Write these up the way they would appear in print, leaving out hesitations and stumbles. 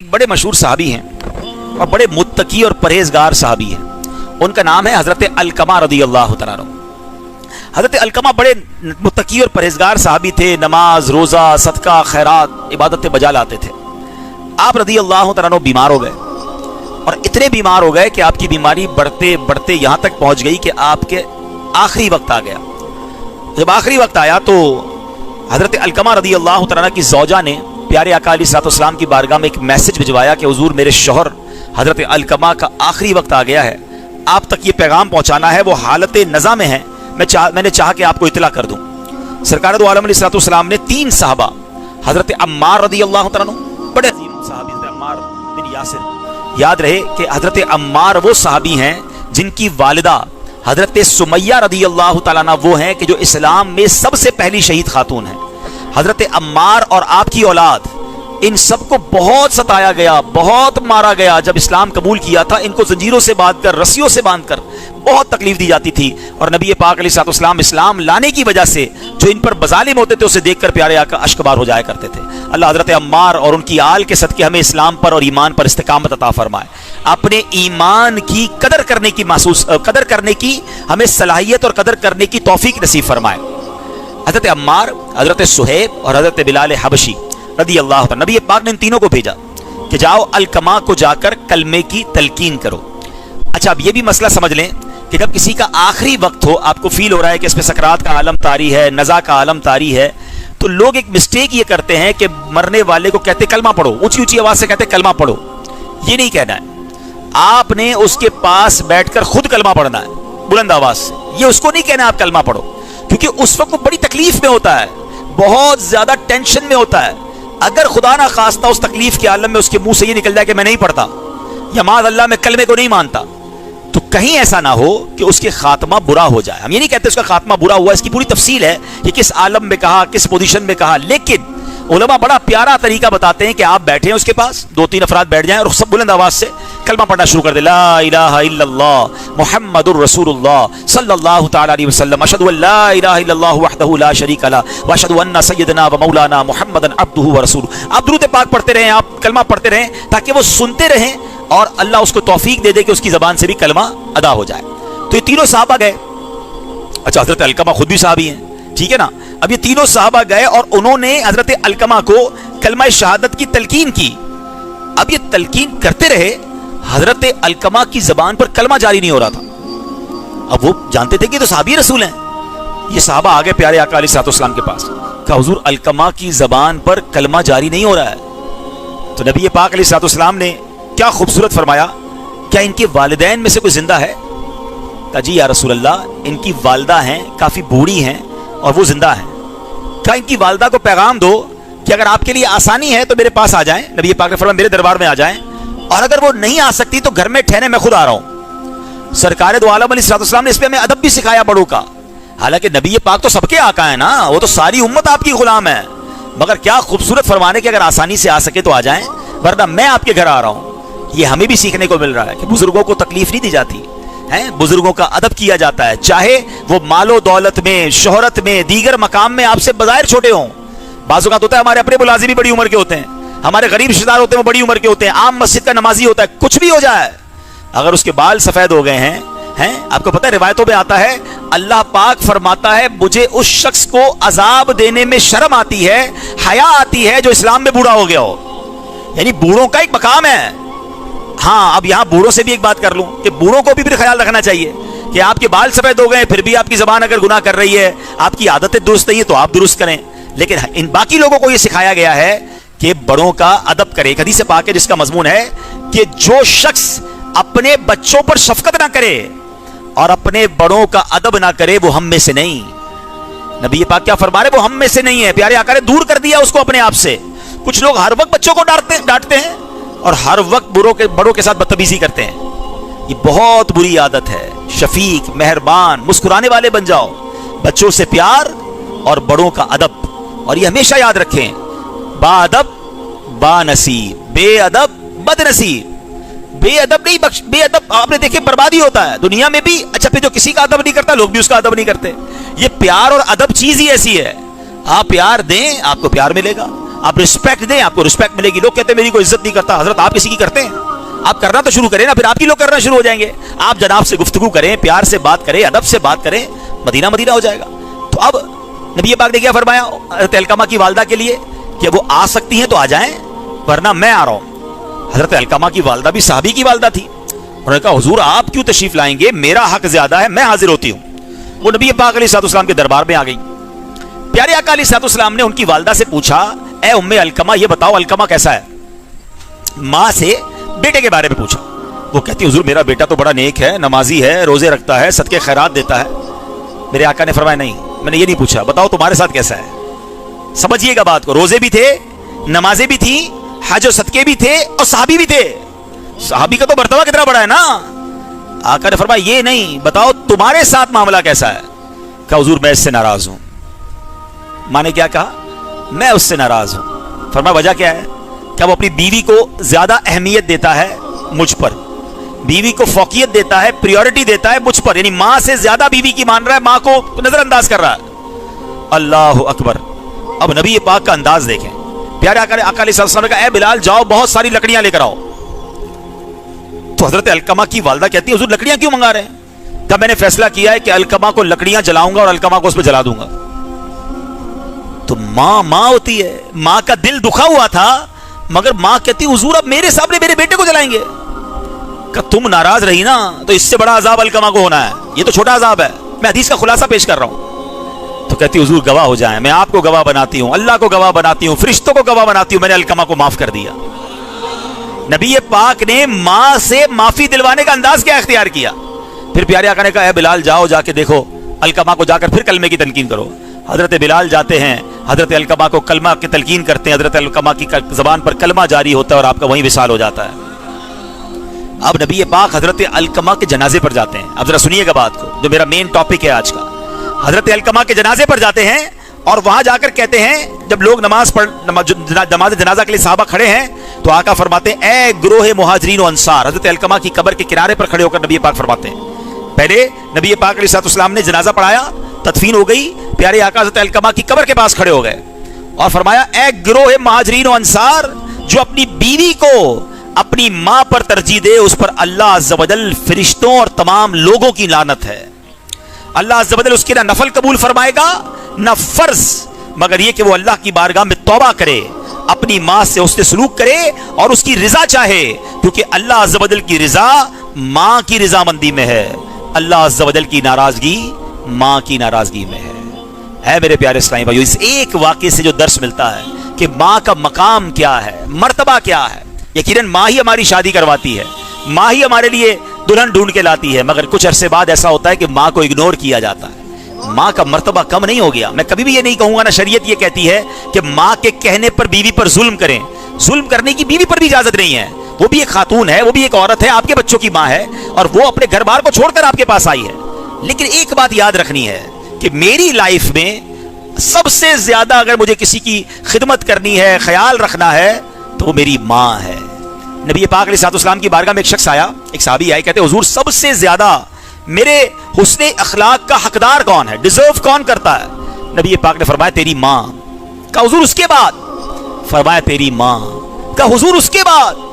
एक बड़े मशहूर सहाबी हैं और बड़े मुत्तकी और परहेजगार सहाबी हैं। उनका नाम है हज़रत अलकमा रदी अल्लाह तआला अन्हु। हज़रत अलकमा बड़े मुत्तकी और परहेजगार सहाबी थे। नमाज, रोज़ा, सदका, खैरात, इबादतें बजा लाते थे। आप रदी अल्लाह तआला अन्हु बीमार हो गए और इतने बीमार हो गए कि आपकी बीमारी बढ़ते बढ़ते यहाँ तक पहुँच गई कि आपके आखिरी वक्त आ गया। जब आखिरी वक्त आया तो हज़रत अलकमा रदी अल्लाह तआला अन्हु की ज़ौजा ने प्यारे आका अलैहिस्सलाम की बारगाह में एक मैसेज भिजवाया कि हुजूर, मेरे शौहर हज़रत अलकमा का आखिरी वक्त आ गया है, आप तक ये पैगाम पहुँचाना है, वो हालत नज़ा में है, मैंने चाहा कि आपको इतला कर दूँ। सरकार दो आलम अलैहिस्सलाम ने 3 सहाबा, हज़रत अम्मार रदी अल्लाह तआला अन्हु, बड़े अजीम सहाबी हज़रत अम्मार बिन यासिर, याद रहे कि हज़रत अम्मार वो सहाबी हैं जिनकी वालिदा हज़रत सुमैया रदी अल्लाह तआला अन्हा वो हैं कि जो इस्लाम में सबसे पहली शहीद खातून है। हज़रत अम्मार और आपकी औलाद, इन सबको बहुत सताया गया, बहुत मारा गया। जब इस्लाम कबूल किया था इनको जंजीरों से बांधकर, रस्सियों से बांधकर बहुत तकलीफ दी जाती थी। और नबी पाक अलैहिस्सलाम इस्लाम लाने की वजह से जो इन पर बजालिम होते थे उसे देखकर प्यारे आका अश्कबार हो जाया करते थे। अल्लाह हज़रत अम्मार और उनकी आल के सदके हमें इस्लाम पर और ईमान पर इस्तिकामत अता फरमाए। अपने ईमान की कदर करने की हमें सलाहियत और कदर करने की तौफीक नसीब फरमाए। हज़रत अम्मार, हज़रत सुहैब और हज़रत बिलाल हबशी रदी अल्लाह तआला, नबी पाक ने इन तीनों को भेजा कि जाओ अलकमा को जाकर कलमे की तलकीन करो। अच्छा, अब ये भी मसला समझ लें कि जब किसी का आखिरी वक्त हो, आपको फील हो रहा है कि इसमें सकरात का आलम तारी है, नज़ा का आलम तारी है, तो लोग एक मिस्टेक ये करते हैं कि मरने वाले को कहते कलमा पढ़ो, ऊंची ऊंची आवाज से कहते कलमा पढ़ो। ये नहीं कहना है, आपने उसके पास बैठकर खुद कलमा पढ़ना है बुलंद आवाज से। ये उसको नहीं कहना आप कलमा पढ़ो, क्योंकि उस वक्त वो बड़ी तकलीफ में होता है, बहुत ज्यादा टेंशन में होता है। अगर खुदा ना खास्ता उस तकलीफ के आलम में उसके मुंह से ये निकल जाए कि मैं नहीं पढ़ता या माज़ अल्लाह मैं कलमे को नहीं मानता, तो कहीं ऐसा ना हो कि उसके खात्मा बुरा हो जाए। हम ये नहीं कहते उसका खात्मा बुरा हुआ, इसकी पूरी तफसील है कि किस आलम में कहा, किस पोजीशन में कहा। लेकिन उलमा बड़ा प्यारा तरीका बताते हैं कि आप बैठे हैं उसके पास, 2-3 अफराद बैठ जाएं और सब बुलंद आवाज से कलमा पढ़ना शुरू कर दे, ला इलाहा इल्लल्लाह मुहम्मदुर रसूलुल्लाह सल्लल्लाहु तआला अलैहि वसल्लम, अशहदु अल्ला इलाहा इल्लल्लाह वहदहु ला शरीका ला व अशहदु अन्ना सय्यदना व मौलाना मुहम्मदन अब्दुहु व रसूलुहु। आप दुरूद पाक पढ़ते रहें, आप कलमा पढ़ते रहें, ताकि वो सुनते रहें और अल्लाह उसको तौफीक दे दे कि उसकी जबान से भी कलमा अदा हो जाए। तो ये तीनों सहाबा गए। अच्छा, हजरत अलकमा खुद भी सहाबी हैं, ठीक है ना। अब ये तीनों सहाबा गए और उन्होंने हजरत अलकमा को कलमा शहादत की तलकीन की। अब ये तलकीन करते रहे, हजरत अलकमा की जबान पर कलमा जारी नहीं हो रहा था। अब वो जानते थे कि तो सहाबी रसूल हैं। ये सहाबा आ गए प्यारे आका अलैहिस्सलाम के पास, कहा हुजूर अलकमा की जबान पर कलमा जारी नहीं हो रहा है। तो नबी पाक अलैहिस्सलाम ने क्या खूबसूरत फरमाया, क्या इनके वालिदैन में से कोई जिंदा है? कहा जी या रसूल अल्लाह, इनकी वालदा हैं, काफी बूढ़ी हैं और वो जिंदा हैं। कहा इनकी वालदा को पैगाम दो कि अगर आपके लिए आसानी है तो मेरे पास आ जाएं। नबी पाक ने फरमाया मेरे दरबार में आ जाएं, और अगर वो नहीं आ सकती तो घर में ठहरे, मैं खुद आ रहा हूं। सरकार दो आलम अलैहिस्सलाम ने इस पे हमें अदब भी सिखाया बड़ों का। हालांकि नबी पाक तो सबके आका है ना, वो तो सारी उम्मत आपकी गुलाम है, मगर क्या खूबसूरत फरमाने कि अगर आसानी से आ सके तो आ जाएं, वरना मैं आपके घर आ रहा हूं। ये हमें भी सीखने को मिल रहा है कि बुजुर्गों को तकलीफ नहीं दी जाती है, बुजुर्गों का अदब किया जाता है, चाहे वो मालो दौलत में, शोहरत में, दीगर मकाम में आपसे बज़ाहिर छोटे हों। बाज़ औक़ात होता है हमारे अपने मुलाज़िम भी बड़ी उम्र के होते हैं, हमारे गरीब रिश्तेदार होते हैं वो बड़ी उम्र के होते हैं, आम मस्जिद का नमाजी होता है, कुछ भी हो जाए, अगर उसके बाल सफेद हो गए हैं, आपको पता है रिवायतों में आता है अल्लाह पाक फरमाता है मुझे उस शख्स को अजाब देने में शर्म आती है, हया आती है जो इस्लाम में बूढ़ा हो गया हो। यानी बूढ़ों का एक मकाम है। हाँ, अब यहां बूढ़ों से भी एक बात कर लूं कि बूढ़ों को भी फिर ख्याल रखना चाहिए कि आपके बाल सफेद हो गए फिर भी आपकी जबान अगर गुनाह कर रही है, आपकी आदतें दुरुस्त नहीं है तो आप दुरुस्त करें। लेकिन इन बाकी लोगों को यह सिखाया गया है कि बड़ों का अदब करे। एक हदीस पाक है जिसका मजमून है कि जो शख्स अपने बच्चों पर शफकत ना करे और अपने बड़ों का अदब ना करे वो हम में से नहीं। नबी पाक क्या फरमा रहे, वो हम में से नहीं है। प्यारे आका ने दूर कर दिया उसको अपने आप से। कुछ लोग हर वक्त बच्चों को डांटते हैं और हर वक्त बड़ों के साथ बदतमीजी करते हैं। ये बहुत बुरी आदत है। शफीक, मेहरबान, मुस्कुराने वाले बन जाओ। बच्चों से प्यार और बड़ों का अदब। और ये हमेशा याद रखें, बाअदब बानसीब, बेअदब बदनसीब। बेअदब नहीं बेअदब आपने देखे बर्बादी होता है दुनिया में भी। अच्छा, फिर जो किसी का अदब नहीं करता लोग भी उसका अदब नहीं करते। ये प्यार और अदब चीज ही ऐसी है, आप प्यार दें आपको प्यार मिलेगा, आप रिस्पेक्ट दें, आपको रिस्पेक्ट मिलेगी। लोग कहते हैं मेरी कोई इज्जत नहीं करता। हजरत आप किसी की करते हैं? आप करना तो शुरू करें ना, फिर आपकी लोग करना शुरू हो जाएंगे। आप जनाब से गुफ्तगू करें, प्यार से बात करें, अदब से बात करें, मदीना मदीना हो जाएगा। तो अब नबी पाक ने क्या फरमाया हजरत अलकमा की वालदा के लिए कि वो आ सकती हैं तो आ जाएं, वरना मैं आ रहा हूं। हजरत अलकमा की वालदा भी साहबी की वालदा थी। उन्होंने कहा हुजूर आप क्यों तशरीफ लाएंगे, मेरा हक ज्यादा है, मैं हाजिर होती हूं। वो नबी पाक अलैहिस्सलाम के दरबार में आ गई। प्यारे आका अलैहिस्सलाम ने उनकी वालदा से पूछा, ए उम्मे अलकमा ये बताओ अलकमा कैसा है? माँ से बेटे के बारे में पूछा। वो कहती हुजूर मेरा बेटा तो बड़ा नेक है, नमाजी है, रोजे रखता है, सदके खैरात देता है। मेरे आका ने फरमाया नहीं, मैंने ये नहीं पूछा, बताओ तुम्हारे साथ कैसा है। समझिएगा बात को, रोजे भी थे, नमाजें भी थी, हज और सदके भी थे और सहाबी भी थे। सहाबी का तो मर्तबा कितना बड़ा है ना। आका ने फरमाया ये नहीं, बताओ तुम्हारे साथ मामला कैसा है। कहा हुजूर मैं इससे नाराज हूं। माँ ने क्या कहा? मैं उससे नाराज हूं। फरमाया वजह क्या है? क्या वो अपनी बीवी को ज्यादा अहमियत देता है मुझ पर, बीवी को फौकियत देता है, प्रायोरिटी देता है मुझ पर, यानी माँ से ज्यादा बीवी की मान रहा है, माँ को नजरअंदाज कर रहा है। अल्लाह अकबर। अब नबी पाक का अंदाज देखें। प्यारे आका अलैहिस्सलाम ने कहा ए बिलाल जाओ बहुत सारी लकड़ियां लेकर आओ। तो हजरत अलकमा की वालदा कहती है हुजूर लकड़ियां क्यों मंगा रहे हैं? तब मैंने फैसला किया है कि अलकमा को लकड़ियां जलाऊंगा और अलकमा को उस पर जला दूंगा। तो माँ होती है, माँ का दिल दुखा हुआ था, मगर माँ कहती हुजूर अब मेरे सामने मेरे बेटे को जलाएंगे। कि तुम नाराज रही ना तो इससे बड़ा अजाब अलकमा को होना है, ये तो छोटा अजाब है। मैं हदीस का खुलासा पेश कर रहा हूं। तो कहती हुजूर गवाह हो जाए, मैं आपको गवाह बनाती हूं, अल्लाह को गवाह बनाती हूं, फरिश्तों को गवाह बनाती हूं, मैंने अलकमा को माफ कर दिया। नबी पाक ने माँ से माफी दिलवाने का अंदाज क्या इख्तियार किया। फिर प्यारे आका ने कहा बिलाल जाओ जाके देखो अलकमा को, जाकर फिर कलमे की तलकीन करो। हजरत बिलाल जाते हैं, हजरत अलकमा को कलमा की तलकीन करते हैं, हजरत अलकमा की जबान पर कलमा जारी होता है और आपका वहीं विसाल हो जाता है। अब नबी पाक हजरत अलकमा के जनाजे पर जाते हैं। अब जरा सुनिएगा बात को, जो मेरा मेन टॉपिक है आज का। हजरत अलकमा के जनाजे पर जाते हैं और वहां जाकर कहते हैं, जब लोग नमाज जनाजा के लिए साहबा खड़े हैं तो आका फरमाते हैं ए ग्रोह मुहाजिरीन व अंसार। हजरत अलकमा की कब्र के किनारे पर खड़े होकर नबी पाक फरमाते हैं, पहले नबी पाक अलैहिस्सलाम ने जनाजा पढ़ाया, तदफीन हो गई, प्यारे आका हजरत अलकमा की कब्र के पास खड़े हो गए और फरमाया ए ग्रोह मुहाजिरीन व अंसार, जो अपनी बीवी को अपनी मां पर तरजीह दे उस पर अल्लाह अज़्ज़ व जल फरिश्तों और तमाम लोगों की लानत है। अल्लाह अज़्ज़ व जल उसके ना नफल कबूल फरमाएगा ना फर्ज, मगर यह कि वो अल्लाह की बारगाह में तौबा करे, अपनी मां से उससे सलूक करे और उसकी रिजा चाहे, क्योंकि अल्लाह अज़्ज़ व जल की रिजा मां की रिजामंदी में है, अल्लाह अज़्ज़ व जल की नाराजगी मां की नाराजगी में है। मेरे प्यारे इस्लामी भाइयों, इस एक वाक़े से जो दर्स मिलता है कि मां का मकाम क्या है, मर्तबा क्या है। यकीनन मां ही हमारी शादी करवाती है, मां ही हमारे लिए दुल्हन ढूंढ के लाती है, मगर कुछ अरसे बाद ऐसा होता है कि मां को इग्नोर किया जाता है। मां का मर्तबा कम नहीं हो गया। मैं कभी भी ये नहीं कहूंगा ना, शरीयत ये कहती है कि मां के कहने पर बीवी पर जुल्म करें। जुल्म करने की बीवी पर भी इजाजत नहीं है, वो भी एक खातून है, वो भी एक औरत है, आपके बच्चों की मां है और वो अपने घर बार को छोड़कर आपके पास आई है। लेकिन एक बात याद रखनी है कि मेरी लाइफ में सबसे ज्यादा अगर मुझे किसी की खिदमत करनी है, ख्याल रखना है, तो वो मेरी मां है। नबी पाक अलैहिस्सलाम की बारगाह में एक शख्स आया, एक सहाबी आए, कहते हुजूर सबसे ज्यादा मेरे हुस्ने अखलाक का हकदार कौन है, डिजर्व कौन करता है? नबी पाक ने फरमाया तेरी मां। का हुजूर उसके बाद? फरमाया तेरी मां। का हुजूर उसके बाद?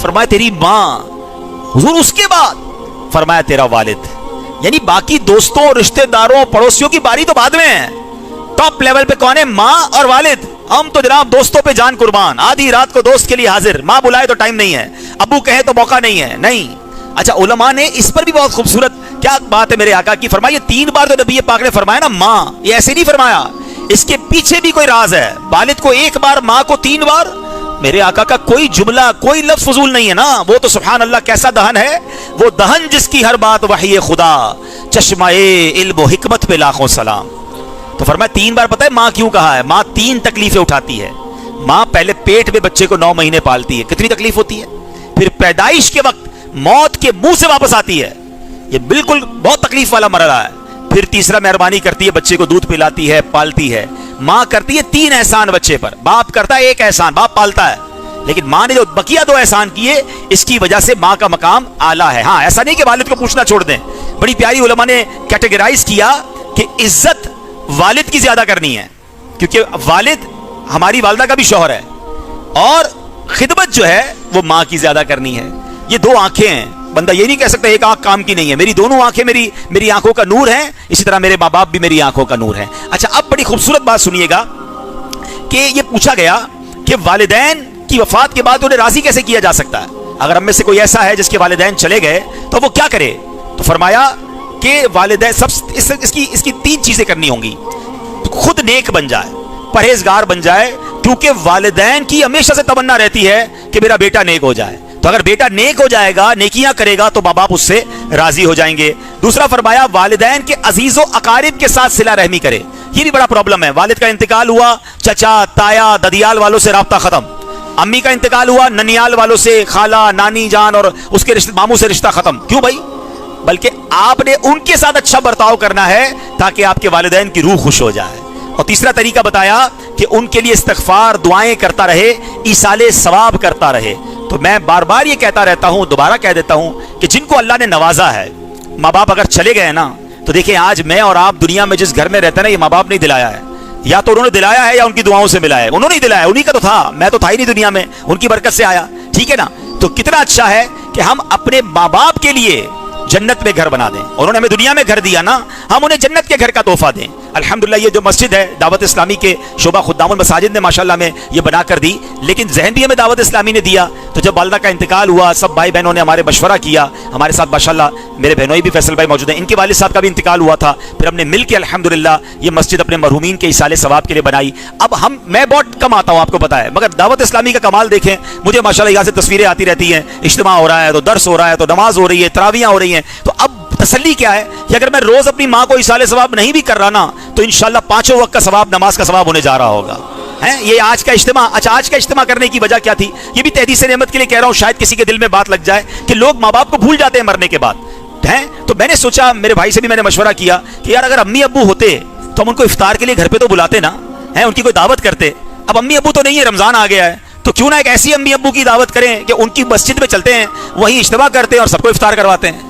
फरमाया तेरी मां। हुजूर उसके बाद? फरमाया तेरा वालिद। यानी बाकी दोस्तों, रिश्तेदारों, पड़ोसियों की बारी तो बाद में है, टॉप लेवल पे कौन है? मां और वालिद। हम तो जनाब दोस्तों पे जान कुर्बान, आधी रात को दोस्त के लिए हाजिर, मां बुलाए तो टाइम नहीं है, अबू कहे तो मौका नहीं है, नहीं। अच्छा, उलमा ने इस पर भी बहुत खूबसूरत क्या बात है मेरे आका की, फरमाइए 3 बार तो नबी पाक ने फरमाया ना मां, ये ऐसे नहीं फरमाया, इसके पीछे भी कोई राज है। वालिद को 1 बार, मां को 3 बार। मेरे आका का कोई जुमला, कोई लफ्ज फजूल नहीं है ना। वो तो सुभान अल्लाह कैसा दहन है, वो दहन जिसकी हर बात वही खुदा, चश्माए इल्म व हिकमत पे लाखों सलाम। तो फरमाया 3 बार। पता है मां क्यों कहा है? मां 3 तकलीफें उठाती है। मां पहले पेट में बच्चे को 9 महीने पालती है, कितनी तकलीफ होती है, फिर पैदाइश के वक्त मौत के मुंह से वापस आती है, ये बिल्कुल बहुत तकलीफ वाला मरहला है। फिर तीसरा मेहरबानी करती है, बच्चे को दूध पिलाती है, पालती है। मां करती है 3 एहसान बच्चे पर, बाप करता है 1 एहसान, बाप पालता है, लेकिन मां ने जो बकिया 2 एहसान किए, इसकी वजह से मां का मकाम आला है। हाँ, ऐसा नहीं कि वालिद को पूछना छोड़ दें। बड़ी प्यारी उलमा ने कैटेगराइज किया कि इज्जत वालिद की ज्यादा करनी है, क्योंकि वालिद हमारी वालदा का भी शौहर है, और खिदमत जो है वो माँ की ज्यादा करनी है। ये दो आंखें हैं, बंदा ये नहीं कह सकता एक आंख काम की नहीं है। मेरी दोनों आंखें मेरी आंखों का नूर है, इसी तरह मेरे माँ बाप भी मेरी आंखों का नूर है। अच्छा, अब बड़ी खूबसूरत बात सुनिएगा कि ये पूछा गया कि वालिदैन की वफात के बाद उन्हें राजी कैसे किया जा सकता है। अगर हम में से कोई ऐसा है जिसके वालिदैन चले गए तो वो क्या करे, तो फरमाया कि वालिदैन सब इसकी तीन चीजें करनी होंगी। खुद नेक बन जाए, परहेजगार बन जाए, क्योंकि वालिदैन की हमेशा से तमन्ना रहती है कि मेरा बेटा नेक हो जाए। तो अगर बेटा नेक हो जाएगा, नेकियां करेगा, तो माँ बाप उससे राजी हो जाएंगे। दूसरा फरमाया वालिदैन के अजीजो अकारिब के साथ सिला रहमी करे। ये भी बड़ा प्रॉब्लम है, वालिद का इंतकाल हुआ, चचा ताया ददियाल वालों से राब्ता खत्म, अम्मी का इंतकाल हुआ, ननियाल वालों से, खाला नानी जान और उसके रिश्ते मामू से रिश्ता खत्म। क्यों भाई? बल्कि आपने उनके साथ अच्छा बर्ताव करना है ताकि आपके वालिदैन की रूह खुश हो जाए। और तीसरा तरीका बताया कि उनके लिए इस्तिग़फ़ार दुआएं करता रहे, ईसाले सवाब करता रहे। तो मैं बार बार ये कहता रहता हूं, दोबारा कह देता हूं कि जिनको अल्लाह ने नवाजा है, माँ बाप अगर चले गए ना, तो देखिए आज मैं और आप दुनिया में जिस घर में रहते हैं ना, ये माँ बाप नहीं दिलाया है, या तो उन्होंने दिलाया है या उनकी दुआओं से मिला है। उन्होंने ही दिलाया, उन्हीं का तो था, मैं तो था ही नहीं दुनिया में, उनकी बरकत से आया। ठीक है ना? तो कितना अच्छा है कि हम अपने माँ बाप के लिए जन्नत में घर बना दें। उन्होंने हमें दुनिया में घर दिया ना, हम उन्हें जन्नत के घर का तोहफा दें। अल्हम्दुलिल्लाह ये जो मस्जिद है दावत इस्लामी के शोबा खुद्दामुल मसाजिद ने माशाल्लाह में ये बना कर दी, लेकिन जहन भी हमें दावत इस्लामी ने दिया। तो जब वालिदा का इंतकाल हुआ, सब भाई बहनों ने हमारे मशवरा किया, हमारे साथ माशाल्लाह मेरे बहनोई भी फैसल भाई मौजूद हैं, इनके वालिद साहब का भी इंतकाल हुआ था। फिर हमने मिल के अल्हम्दुलिल्लाह ये मस्जिद अपने मरहूमीन के इसाले सवाब के लिए बनाई। अब मैं बहुत कम आता हूँ, आपको पता है, मगर दावत इस्लामी का कमाल देखें, मुझे माशाल्लाह यहाँ से तस्वीरें आती रहती हैं, इज्तिमा हो रहा है तो दर्स हो रहा है, तो नमाज हो रही है, तरावियाँ हो रही हैं। तो अब तसल्ली क्या है कि अगर मैं रोज अपनी माँ को इसाले सवाब नहीं भी कर रहा ना, तो इंशाल्लाह पांचों वक्त का सवाब, नमाज का सवाब होने जा रहा होगा। हैं ये आज का इज्तिमा। अच्छा, आज का इज्तिमा करने की वजह क्या थी? ये भी तहदीस नेमत के लिए कह रहा हूँ, शायद किसी के दिल में बात लग जाए कि लोग माँ बाप को भूल जाते हैं मरने के बाद, हैं? तो मैंने सोचा, मेरे भाई से भी मैंने मशवरा किया कि यार अगर अम्मी अब्बू होते तो हम उनको इफ्तार के लिए घर पे तो बुलाते ना, हैं, उनकी कोई दावत करते। अब अम्मी अब्बू तो नहीं है, रमजान आ गया है, तो क्यों ना एक ऐसी अम्मी अब्बू की दावत करें कि उनकी मस्जिद में चलते हैं, वहीं इज्तिमा करते हैं और सबको इफ्तार करवाते हैं।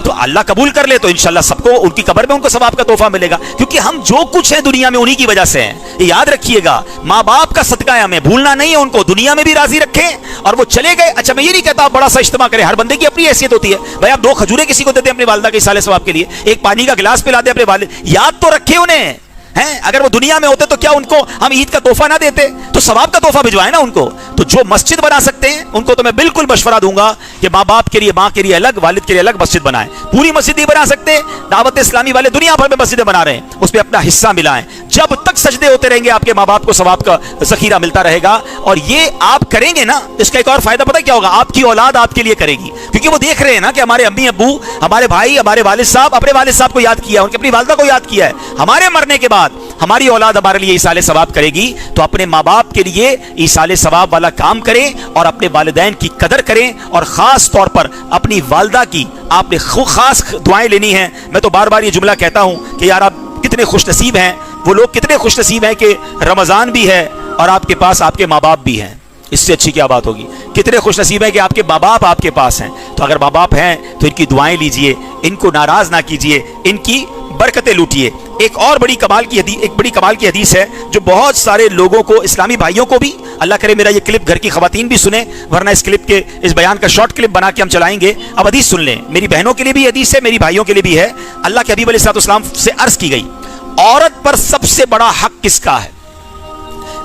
तो अल्लाह कबूल कर ले तो इंशाल्लाह सबको उनकी कब्र में उनको सवाब का तोहफा मिलेगा, क्योंकि हम जो कुछ है दुनिया में उन्हीं की वजह से हैं। ये याद रखिएगा, माँ बाप का सदका है, हमें भूलना नहीं है, उनको दुनिया में भी राजी रखें और वो चले गए। अच्छा, मैं ये नहीं कहता आप बड़ा सा इज्तिमा करें, हर बंदे की अपनी हैसियत होती है। भाई आप 2 खजूरें किसी को देते हैं अपनी वालिदा के इसाले सवाब के लिए, एक पानी का गिलास पिलाते अपने वालिद, याद तो रखे उन्हें, हैं? अगर वो दुनिया में होते तो क्या उनको हम ईद का तोहफा ना देते? तो सवाब का तोहफा भिजवाए ना उनको। तो जो मस्जिद बना सकते हैं उनको तो मैं बिल्कुल मशवरा दूंगा कि माँ बाप के लिए, माँ के लिए अलग, वालिद के लिए अलग मस्जिद बनाएं। पूरी मस्जिद नहीं बना सकते, दावत इस्लामी वाले दुनिया भर में मस्जिदें बना रहे हैं, उसमें अपना हिस्सा मिलाएं। जब तक सजदे होते रहेंगे आपके माँ बाप को सवाब का जखीरा मिलता रहेगा। और ये आप करेंगे ना, इसका एक और फायदा पता क्या होगा? आपकी औलाद आपके लिए करेगी, क्योंकि वो देख रहे हैं ना कि हमारे अम्मी अब्बू, हमारे भाई, हमारे वालिद साहब अपने वालिद साहब को याद किया, उनकी अपनी वालिदा को याद किया है। हमारे मरने के बाद हमारी औलाद हमारे लिए इसाले सवाब करेगी। तो अपने माँ बाप के लिए इसाले सवाब वाला काम करें और अपने वालिदैन की कदर करें, और खास तौर पर अपनी वालिदा की आपने खास दुआएं लेनी है। मैं तो बार बार ये जुमला कहता हूं कि यार आप कितने खुशनसीब हैं, वो लोग कितने खुशनसीब हैं कि रमजान भी है और आपके पास आपके माँ बाप भी हैं। इससे अच्छी क्या बात होगी? कितने खुशनसीब हैं कि आपके माँ बाप आपके पास हैं। तो अगर माँ बाप हैं तो इनकी दुआएं लीजिए, इनको नाराज ना कीजिए, इनकी बरकतें लूटिए। एक और बड़ी कमाल की हदीस है जो बहुत सारे लोगों को, इस्लामी भाइयों को भी, अल्लाह करे मेरा ये क्लिप घर की खवातीन भी सुने, वरना इस क्लिप के, इस बयान का शॉर्ट क्लिप बना के हम चलाएंगे। अब हदीस सुन लें, मेरी बहनों के लिए भी हदीस है, मेरी भाइयों के लिए भी है। अल्लाह के हबीब अलैहिस्सलाम से अर्ज की गई, औरत पर सबसे बड़ा हक किसका है?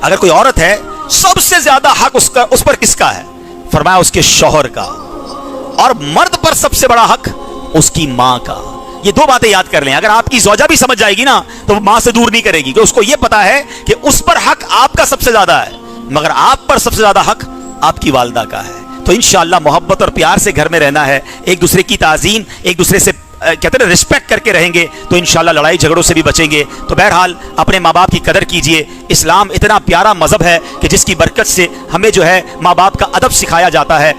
अगर कोई औरत है, सबसे ज्यादा हक उस पर किसका है? फरमाया उसके शौहर का। और मर्द पर सबसे बड़ा हक उसकी मां का। ये 2 बातें याद कर लें। अगर आपकी ज़ौजा भी समझ जाएगी ना, तो वो मां से दूर नहीं करेगी, कि उसको ये पता है कि उस पर हक आपका सबसे ज्यादा है, मगर आप पर सबसे ज्यादा हक आपकी वालिदा का है। तो इंशाअल्लाह मोहब्बत और प्यार से घर में रहना है, एक दूसरे की ताज़ीम, एक दूसरे से कहते हैं रिस्पेक्ट करके रहेंगे तो इंशाअल्लाह लड़ाई झगड़ों से भी बचेंगे। तो बहरहाल अपने माँ बाप की कदर कीजिए। इस्लाम इतना प्यारा मजहब है कि जिसकी बरकत से हमें जो है माँ बाप का अदब सिखाया जाता है।